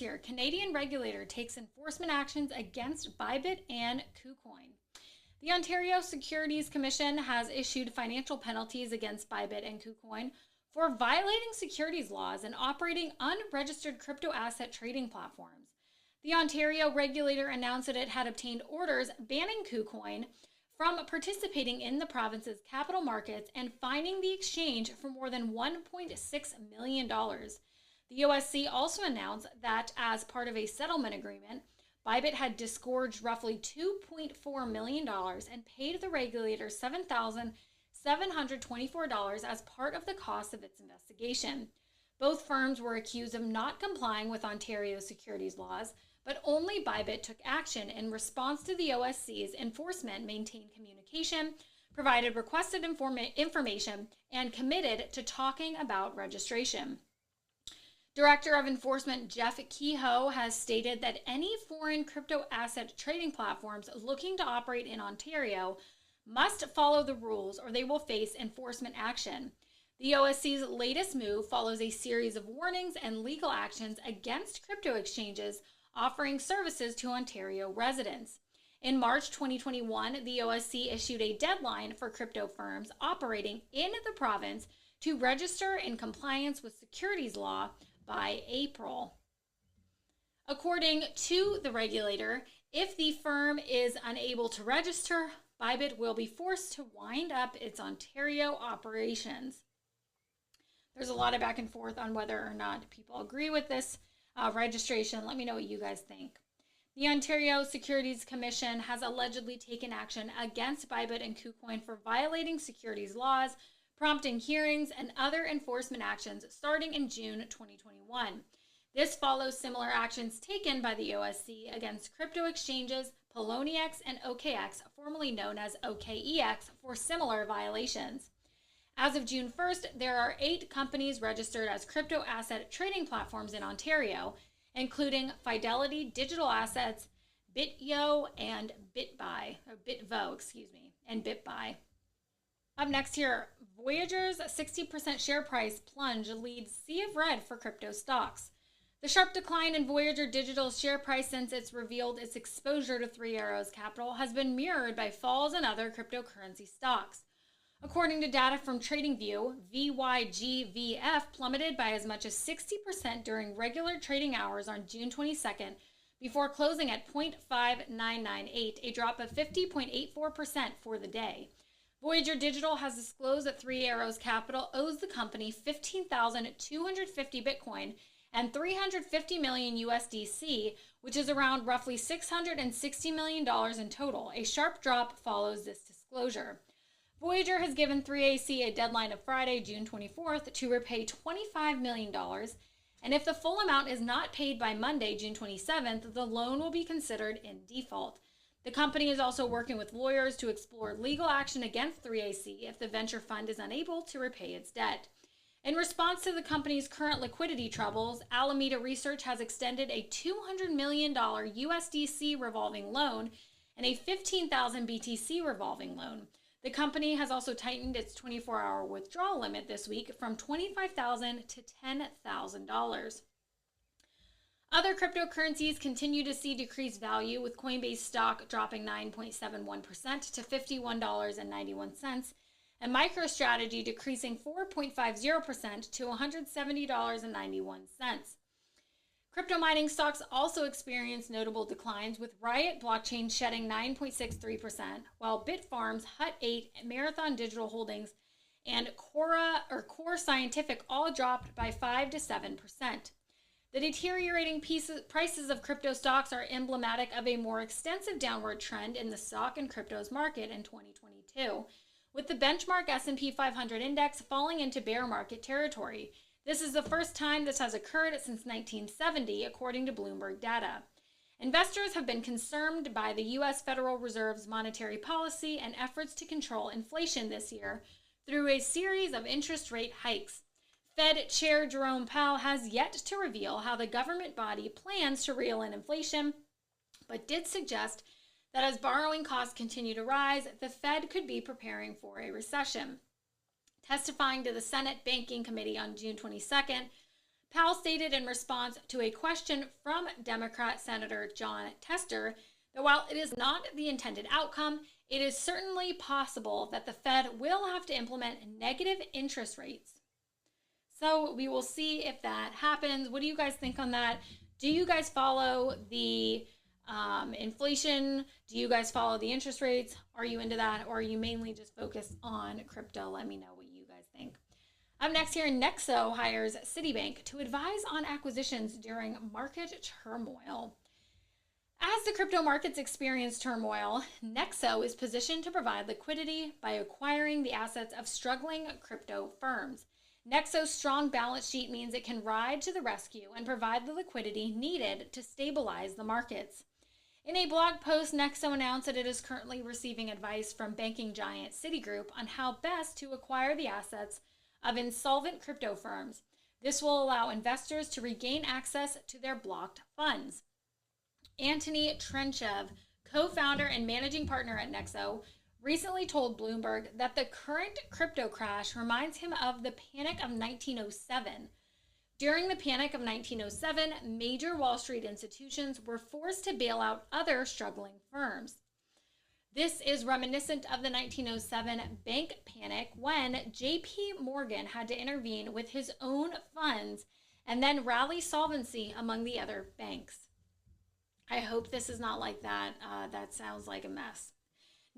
here. Canadian regulator takes enforcement actions against Bibit and Kucoin. The Ontario Securities Commission has issued financial penalties against Bibit and Kucoin for violating securities laws and operating unregistered crypto asset trading platforms. The Ontario regulator announced that it had obtained orders banning Kucoin from participating in the province's capital markets and fining the exchange for more than $1.6 million. The OSC also announced that as part of a settlement agreement, Bibit had disgorged roughly $2.4 million and paid the regulator $7,724 as part of the cost of its investigation. Both firms were accused of not complying with Ontario securities laws, but only Bibit took action in response to the OSC's enforcement, maintained communication, provided requested information, and committed to talking about registration. Director of Enforcement Jeff Kehoe has stated that any foreign crypto asset trading platforms looking to operate in Ontario must follow the rules or they will face enforcement action. The OSC's latest move follows a series of warnings and legal actions against crypto exchanges offering services to Ontario residents. In March 2021, the OSC issued a deadline for crypto firms operating in the province to register in compliance with securities law by April. According to the regulator, if the firm is unable to register, Bibit will be forced to wind up its Ontario operations. There's a lot of back and forth on whether or not people agree with this registration. Let me know what you guys think. The Ontario Securities Commission has allegedly taken action against Bibit and Kucoin for violating securities laws, prompting hearings and other enforcement actions starting in June 2021. This follows similar actions taken by the OSC against crypto exchanges Poloniex and OKX, formerly known as OKEX, for similar violations. As of June 1st, there are 8 companies registered as crypto asset trading platforms in Ontario, including Fidelity Digital Assets, BitYo, and BitVo, and BitBuy. Up next here, Voyagers' 60% share price plunge leads sea of red for crypto stocks. The sharp decline in Voyager Digital's share price since it's revealed its exposure to Three Arrows Capital has been mirrored by falls in other cryptocurrency stocks. According to data from TradingView, VYGVF plummeted by as much as 60% during regular trading hours on June 22nd before closing at 0.5998, a drop of 50.84% for the day. Voyager Digital has disclosed that Three Arrows Capital owes the company 15,250 Bitcoin and $350 million USDC, which is around roughly $660 million in total. A sharp drop follows this disclosure. Voyager has given 3AC a deadline of Friday, June 24th, to repay $25 million, and if the full amount is not paid by Monday, June 27th, the loan will be considered in default. The company is also working with lawyers to explore legal action against 3AC if the venture fund is unable to repay its debt. In response to the company's current liquidity troubles, Alameda Research has extended a $200 million USDC revolving loan and a 15,000 BTC revolving loan. The company has also tightened its 24-hour withdrawal limit this week from $25,000 to $10,000. Other cryptocurrencies continue to see decreased value, with Coinbase stock dropping 9.71% to $51.91, and MicroStrategy decreasing 4.50% to $170.91. Crypto mining stocks also experienced notable declines, with Riot Blockchain shedding 9.63%, while Bitfarms, Hut 8, Marathon Digital Holdings, and Core Scientific all dropped by 5 to 7%. The deteriorating prices of crypto stocks are emblematic of a more extensive downward trend in the stock and cryptos market in 2022, with the benchmark S&P 500 index falling into bear market territory. This is the first time this has occurred since 1970, according to Bloomberg data. Investors have been concerned by the U.S. Federal Reserve's monetary policy and efforts to control inflation this year through a series of interest rate hikes. Fed Chair Jerome Powell has yet to reveal how the government body plans to reel in inflation, but did suggest that as borrowing costs continue to rise, the Fed could be preparing for a recession. Testifying to the Senate Banking Committee on June 22nd, Powell stated in response to a question from Democrat Senator John Tester that while it is not the intended outcome, it is certainly possible that the Fed will have to implement negative interest rates. So we will see if that happens. What do you guys think on that? Do you guys follow the inflation? Do you guys follow the interest rates? Are you into that? Or are you mainly just focused on crypto? Let me know what you guys think. Up next here, Nexo hires Citibank to advise on acquisitions during market turmoil. As the crypto markets experience turmoil, Nexo is positioned to provide liquidity by acquiring the assets of struggling crypto firms. Nexo's strong balance sheet means it can ride to the rescue and provide the liquidity needed to stabilize the markets. In a blog post, Nexo announced that it is currently receiving advice from banking giant Citigroup on how best to acquire the assets of insolvent crypto firms. This will allow investors to regain access to their blocked funds. Anthony Trenchev, co-founder and managing partner at Nexo, recently told Bloomberg that the current crypto crash reminds him of the Panic of 1907. During the Panic of 1907, major Wall Street institutions were forced to bail out other struggling firms. This is reminiscent of the 1907 bank panic when J.P. Morgan had to intervene with his own funds and then rally solvency among the other banks. I hope this is not like that. That sounds like a mess.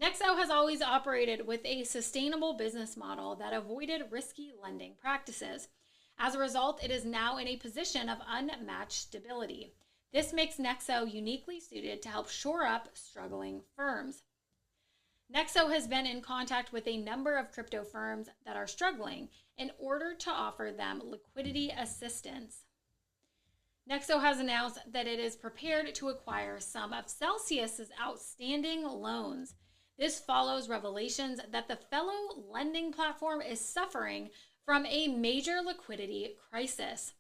Nexo has always operated with a sustainable business model that avoided risky lending practices. As a result, it is now in a position of unmatched stability. This makes Nexo uniquely suited to help shore up struggling firms. Nexo has been in contact with a number of crypto firms that are struggling in order to offer them liquidity assistance. Nexo has announced that it is prepared to acquire some of Celsius's outstanding loans. This follows revelations that the fellow lending platform is suffering from a major liquidity crisis.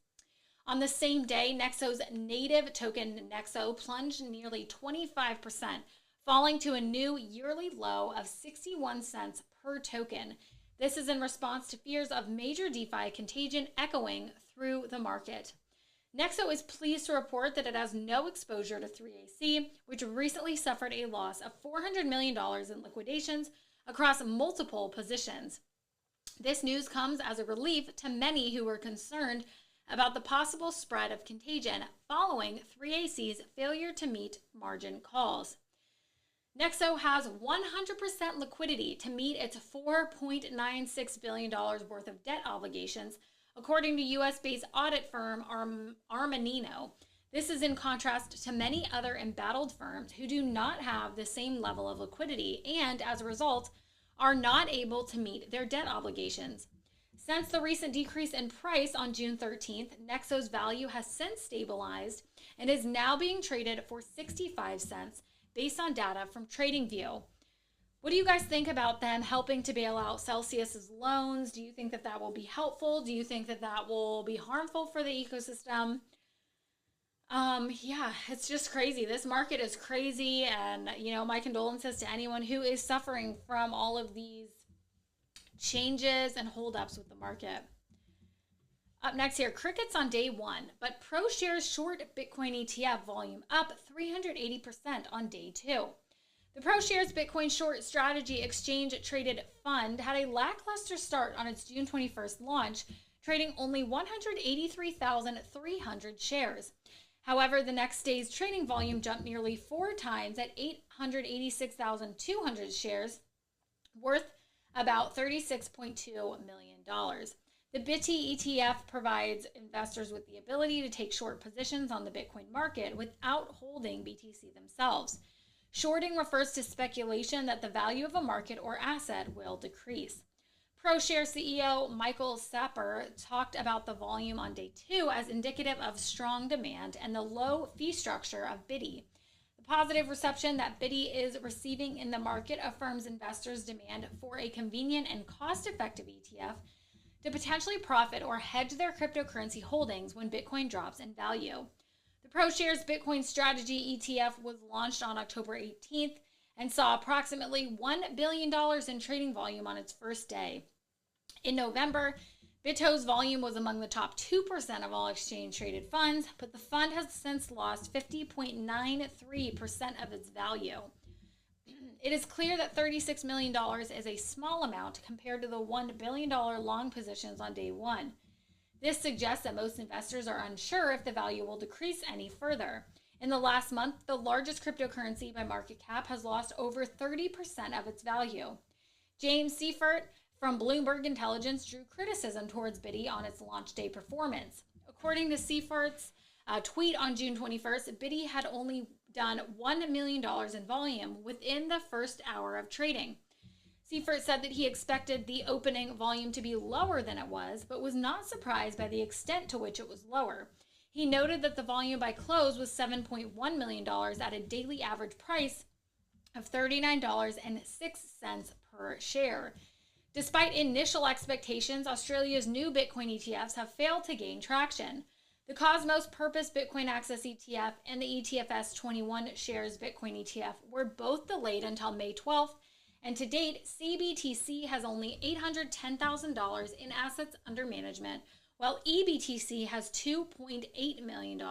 On the same day, Nexo's native token Nexo plunged nearly 25%, falling to a new yearly low of 61 cents per token. This is in response to fears of major DeFi contagion echoing through the market. Nexo is pleased to report that it has no exposure to 3AC, which recently suffered a loss of $400 million in liquidations across multiple positions. This news comes as a relief to many who were concerned about the possible spread of contagion following 3AC's failure to meet margin calls. Nexo has 100% liquidity to meet its $4.96 billion worth of debt obligations, according to U.S.-based audit firm Armanino. This is in contrast to many other embattled firms who do not have the same level of liquidity and, as a result, are not able to meet their debt obligations. Since the recent decrease in price on June 13th, Nexo's value has since stabilized and is now being traded for 65 cents based on data from TradingView. What do you guys think about them helping to bail out Celsius's loans? Do you think that that will be helpful? Do you think that that will be harmful for the ecosystem? Yeah, it's just crazy. This market is crazy, and my condolences to anyone who is suffering from all of these changes and holdups with the market. Up next here, crickets on day one, but ProShares short Bitcoin ETF volume up 380% on day two. The ProShares Bitcoin short strategy exchange traded fund had a lackluster start on its June 21st launch, trading only 183,300 shares. However, the next day's trading volume jumped nearly 4 times at 886,200 shares, worth about $36.2 million. The BITI ETF provides investors with the ability to take short positions on the Bitcoin market without holding BTC themselves. Shorting refers to speculation that the value of a market or asset will decrease. ProShares CEO Michael Sapper talked about the volume on day two as indicative of strong demand and the low fee structure of BITI. The positive reception that BITI is receiving in the market affirms investors' demand for a convenient and cost-effective ETF to potentially profit or hedge their cryptocurrency holdings when Bitcoin drops in value. The ProShares Bitcoin Strategy ETF was launched on October 18th and saw approximately $1 billion in trading volume on its first day. In November, Bito's volume was among the top 2% of all exchange-traded funds, but the fund has since lost 50.93% of its value. It is clear that $36 million is a small amount compared to the $1 billion long positions on day one. This suggests that most investors are unsure if the value will decrease any further. In the last month, the largest cryptocurrency by market cap has lost over 30% of its value. James Seifert from Bloomberg Intelligence drew criticism towards Biddy on its launch day performance. According to Seifert's tweet on June 21st, Biddy had only done $1 million in volume within the first hour of trading. Seifert said that he expected the opening volume to be lower than it was, but was not surprised by the extent to which it was lower. He noted that the volume by close was $7.1 million at a daily average price of $39.06 per share. Despite initial expectations, Australia's new Bitcoin ETFs have failed to gain traction. The Cosmos Purpose Bitcoin Access ETF and the ETFS 21 Shares Bitcoin ETF were both delayed until May 12th, and to date, CBTC has only $810,000 in assets under management, while EBTC has $2.8 million.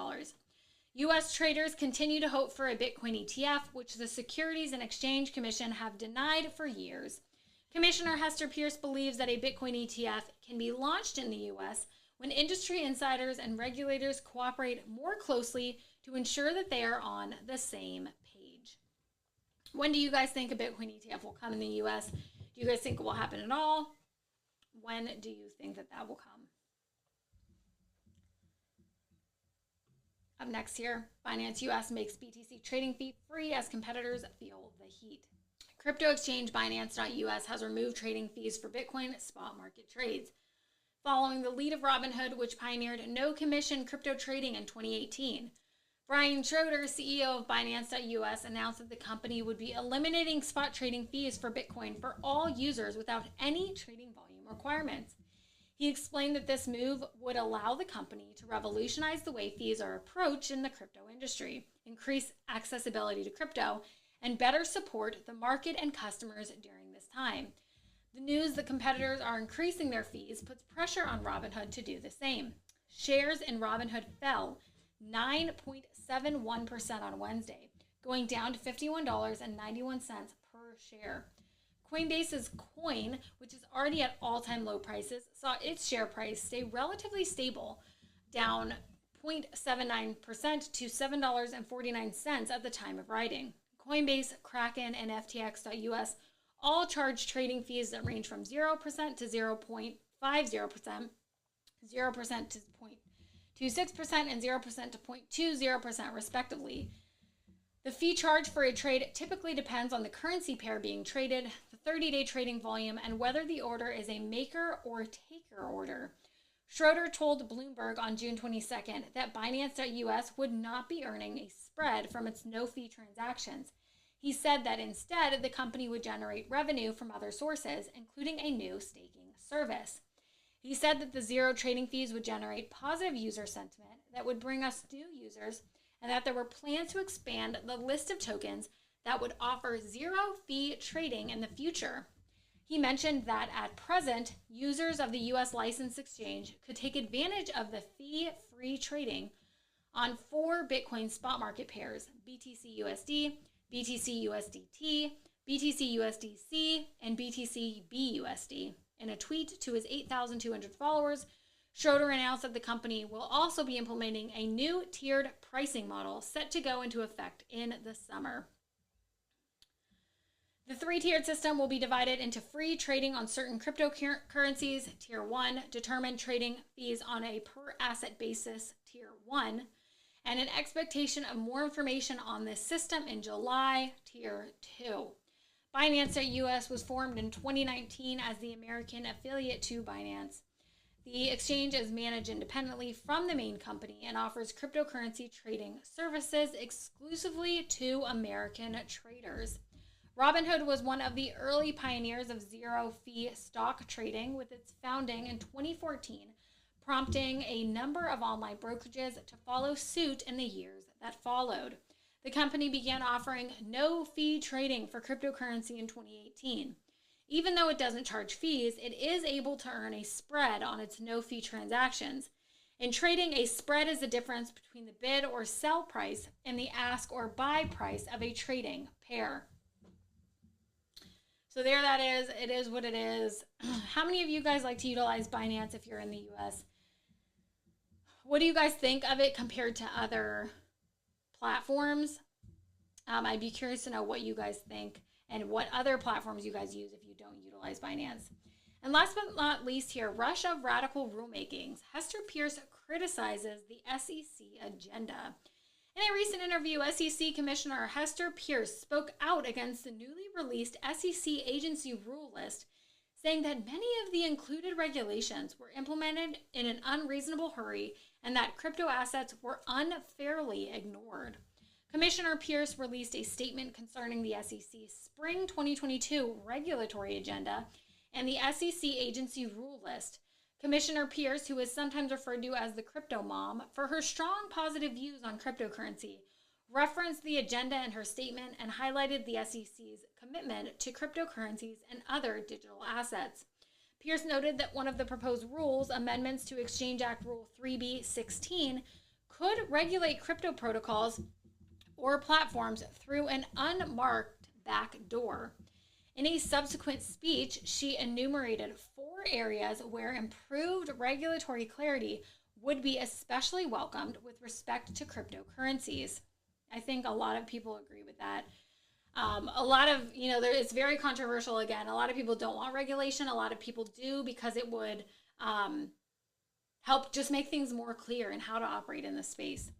U.S. traders continue to hope for a Bitcoin ETF, which the Securities and Exchange Commission have denied for years. Commissioner Hester Pierce believes that a Bitcoin ETF can be launched in the U.S. when industry insiders and regulators cooperate more closely to ensure that they are on the same page. When do you guys think a Bitcoin ETF will come in the U.S.? Do you guys think it will happen at all? When do you think that will come? Up next here, Binance US makes BTC trading fee free as competitors feel the heat. Crypto exchange Binance.us has removed trading fees for Bitcoin spot market trades, following the lead of Robinhood, which pioneered no-commission crypto trading in 2018. Brian Schroeder, CEO of Binance.us, announced that the company would be eliminating spot trading fees for Bitcoin for all users without any trading volume requirements. He explained that this move would allow the company to revolutionize the way fees are approached in the crypto industry, increase accessibility to crypto, and better support the market and customers during this time. The news that competitors are increasing their fees puts pressure on Robinhood to do the same. Shares in Robinhood fell 9.71% on Wednesday, going down to $51.91 per share. Coinbase's Coin, which is already at all-time low prices, saw its share price stay relatively stable, down 0.79% to $7.49 at the time of writing. Coinbase, Kraken, and FTX.us all charge trading fees that range from 0% to 0.50%, 0% to 0.26%, and 0% to 0.20% respectively. The fee charge for a trade typically depends on the currency pair being traded, the 30-day trading volume, and whether the order is a maker or taker order. Schroeder told Bloomberg on June 22nd that Binance.us would not be earning a spread from its no-fee transactions. He said that instead, the company would generate revenue from other sources, including a new staking service. He said that the zero trading fees would generate positive user sentiment that would bring us new users, and that there were plans to expand the list of tokens that would offer zero-fee trading in the future. He mentioned that at present, users of the U.S. licensed exchange could take advantage of the fee-free trading on 4 Bitcoin spot market pairs, BTC-USD, BTC-USDT, BTC-USDC, and BTC-BUSD. In a tweet to his 8,200 followers, Schroeder announced that the company will also be implementing a new tiered pricing model set to go into effect in the summer. The 3-tiered system will be divided into free trading on certain cryptocurrencies, Tier 1, determined trading fees on a per-asset basis, Tier 1, and an expectation of more information on this system in July, Tier 2. Binance.us was formed in 2019 as the American affiliate to Binance. The exchange is managed independently from the main company and offers cryptocurrency trading services exclusively to American traders. Robinhood was one of the early pioneers of zero-fee stock trading, with its founding in 2014, prompting a number of online brokerages to follow suit in the years that followed. The company began offering no-fee trading for cryptocurrency in 2018. Even though it doesn't charge fees, it is able to earn a spread on its no-fee transactions. In trading, a spread is the difference between the bid or sell price and the ask or buy price of a trading pair. So there that is. It is what it is. How many of you guys like to utilize Binance if you're in the US? What do you guys think of it compared to other platforms? I'd be curious to know what you guys think and what other platforms you guys use if you don't utilize Binance. And last but not least here, rush of radical rulemakings. Hester Peirce criticizes the SEC agenda. In a recent interview, SEC Commissioner Hester Peirce spoke out against the newly released SEC agency rule list, saying that many of the included regulations were implemented in an unreasonable hurry and that crypto assets were unfairly ignored. Commissioner Peirce released a statement concerning the SEC's spring 2022 regulatory agenda and the SEC agency rule list. Commissioner Peirce, who is sometimes referred to as the crypto mom for her strong positive views on cryptocurrency, referenced the agenda in her statement and highlighted the SEC's commitment to cryptocurrencies and other digital assets. Peirce noted that one of the proposed rules, amendments to Exchange Act Rule 3B16, could regulate crypto protocols or platforms through an unmarked back door. In a subsequent speech, she enumerated 4 areas where improved regulatory clarity would be especially welcomed with respect to cryptocurrencies. I think a lot of people agree with that. A lot of, it's very controversial again. A lot of people don't want regulation. A lot of people do because it would help just make things more clear in how to operate in this space.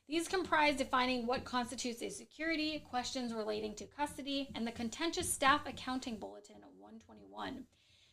These comprise defining what constitutes a security, questions relating to custody, and the contentious Staff Accounting Bulletin 121.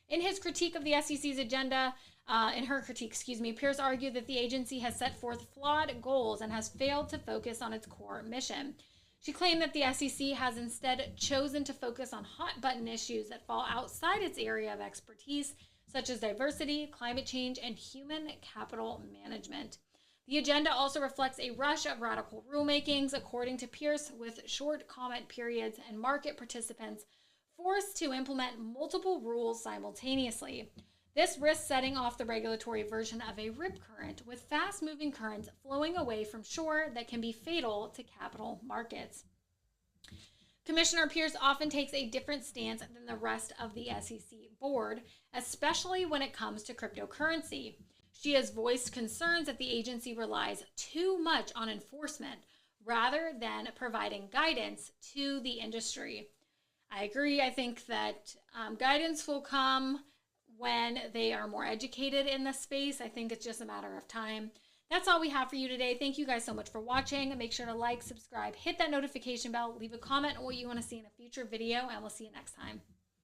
In his critique of the SEC's agenda, Peirce argued that the agency has set forth flawed goals and has failed to focus on its core mission. She claimed that the SEC has instead chosen to focus on hot-button issues that fall outside its area of expertise, such as diversity, climate change, and human capital management. The agenda also reflects a rush of radical rulemakings, according to Peirce, with short comment periods and market participants forced to implement multiple rules simultaneously. This risks setting off the regulatory version of a rip current, with fast-moving currents flowing away from shore that can be fatal to capital markets. Commissioner Peirce often takes a different stance than the rest of the SEC board, especially when it comes to cryptocurrency. She has voiced concerns that the agency relies too much on enforcement rather than providing guidance to the industry. I agree. I think that guidance will come when they are more educated in this space. I think it's just a matter of time. That's all we have for you today. Thank you guys so much for watching. Make sure to like, subscribe, hit that notification bell, leave a comment on what you want to see in a future video, and we'll see you next time.